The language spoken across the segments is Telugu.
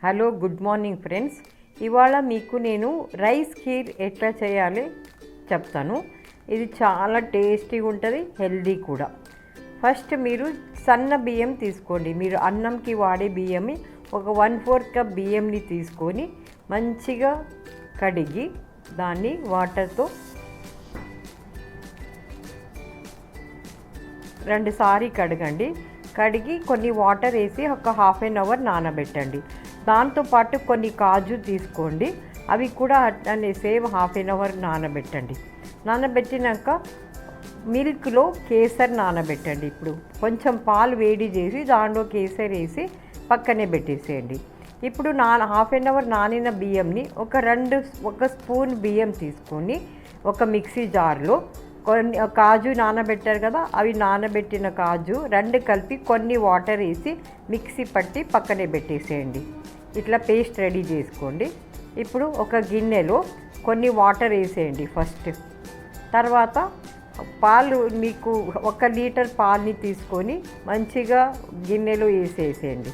Hello good morning friends. ఇవాళ మీకు నేను రైస్ ఖీర్ ఎట్లా చేయాలి చెప్తాను. ఇది చాలా టేస్టీగా ఉంటుంది, హెల్దీ కూడా. ఫస్ట్ మీరు సన్న బియ్యం తీసుకోండి. మీరు అన్నంకి వాడే బియ్యమి ఒక 1/4 కప్ బియ్యంని తీసుకొని మంచిగా కడిగి దాన్ని వాటర్తో 2 సార్లు కడగండి. కడిగి కొన్ని వాటర్ వేసి ఒక హాఫ్ అన్ అవర్ నానబెట్టండి. దాంతోపాటు కొన్ని కాజు తీసుకోండి, అవి కూడా అట్లనే సేమ్ హాఫ్ అన్ అవర్ నానబెట్టండి. నానబెట్టినాక మిల్క్లో కేసర్ నానబెట్టండి. ఇప్పుడు కొంచెం పాలు వేడి చేసి దాంట్లో కేసర్ వేసి పక్కనే పెట్టేసేయండి. ఇప్పుడు హాఫ్ అన్ అవర్ నానిన బియ్యంని ఒక స్పూన్ బియ్యం తీసుకొని ఒక మిక్సీ జార్లో కొన్ని కాజు నానబెట్టారు కదా, అవి నానబెట్టిన కాజు 2 కలిపి కొన్ని వాటర్ వేసి మిక్సీ పట్టి పక్కనే పెట్టేసేయండి. ఇట్లా పేస్ట్ రెడీ చేసుకోండి. ఇప్పుడు ఒక గిన్నెలో కొన్ని వాటర్ వేసేయండి ఫస్ట్. తర్వాత పాలు మీకు 1 లీటర్ పాలని తీసుకొని మంచిగా గిన్నెలో వేసేసేయండి.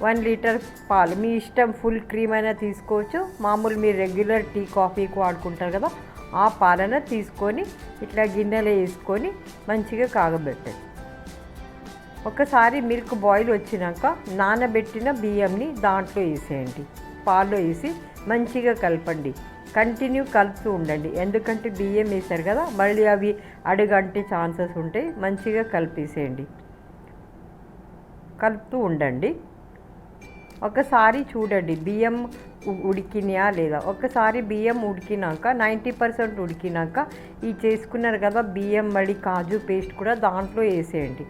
1 లీటర్ పాలు మీ ఇష్టం, ఫుల్ క్రీమ్ అయినా తీసుకోవచ్చు, మామూలు మీరు రెగ్యులర్ టీ కాఫీకి వాడుకుంటారు కదా ఆ పాలన తీసుకొని ఇట్లా గిన్నెలో వేసుకొని మంచిగా కాగబెట్టండి. ఒకసారి మిల్క్ బాయిల్ వచ్చినాక నానబెట్టిన బియ్యంని దాంట్లో వేసేయండి. పాల్లో వేసి మంచిగా కలపండి. కంటిన్యూ కలుపుతూ ఉండండి, ఎందుకంటే బియ్యం వేసారు కదా మళ్ళీ అవి అడుగంటే ఛాన్సెస్ ఉంటాయి. మంచిగా కలిపేసేయండి, కలుపుతూ ఉండండి. ఒకసారి చూడండి బియ్యం ఉడికినాయా లేదా. ఒకసారి బియ్యం ఉడికినాక 90% ఉడికినాక ఈ చేసుకున్నారు కదా బియ్యం మళ్ళీ కాజు పేస్ట్ కూడా దాంట్లో వేసేయండి.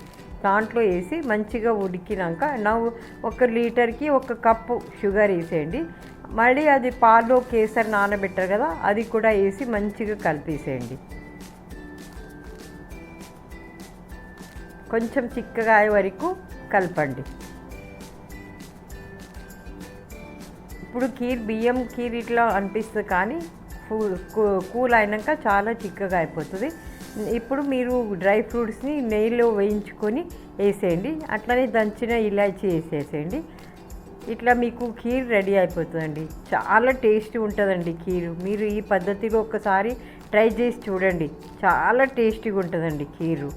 దాంట్లో వేసి మంచిగా ఉడికినాక 1 లీటర్కి 1 కప్పు షుగర్ వేసేయండి. మళ్ళీ అది పాలు కేసరి నానబెట్టారు కదా అది కూడా వేసి మంచిగా కలిపేసేయండి. కొంచెం చిక్కగా అయ్యే వరకు కలపండి. ఇప్పుడు బియ్యం ఖీర్ ఇట్లా అనిపిస్తుంది, కానీ కూల్ అయినాక చాలా చిక్కగా అయిపోతుంది. ఇప్పుడు మీరు డ్రై ఫ్రూట్స్ని నెయ్యిలో వేయించుకొని వేసేయండి. అట్లనే దంచిన ఇలాచీ వేసేసేయండి. ఇట్లా మీకు ఖీర్ రెడీ అయిపోతుందండి. చాలా టేస్టీ ఉంటుందండి ఖీరు. మీరు ఈ పద్ధతిలో ఒకసారి ట్రై చేసి చూడండి, చాలా టేస్టీగా ఉంటుందండి ఖీరు.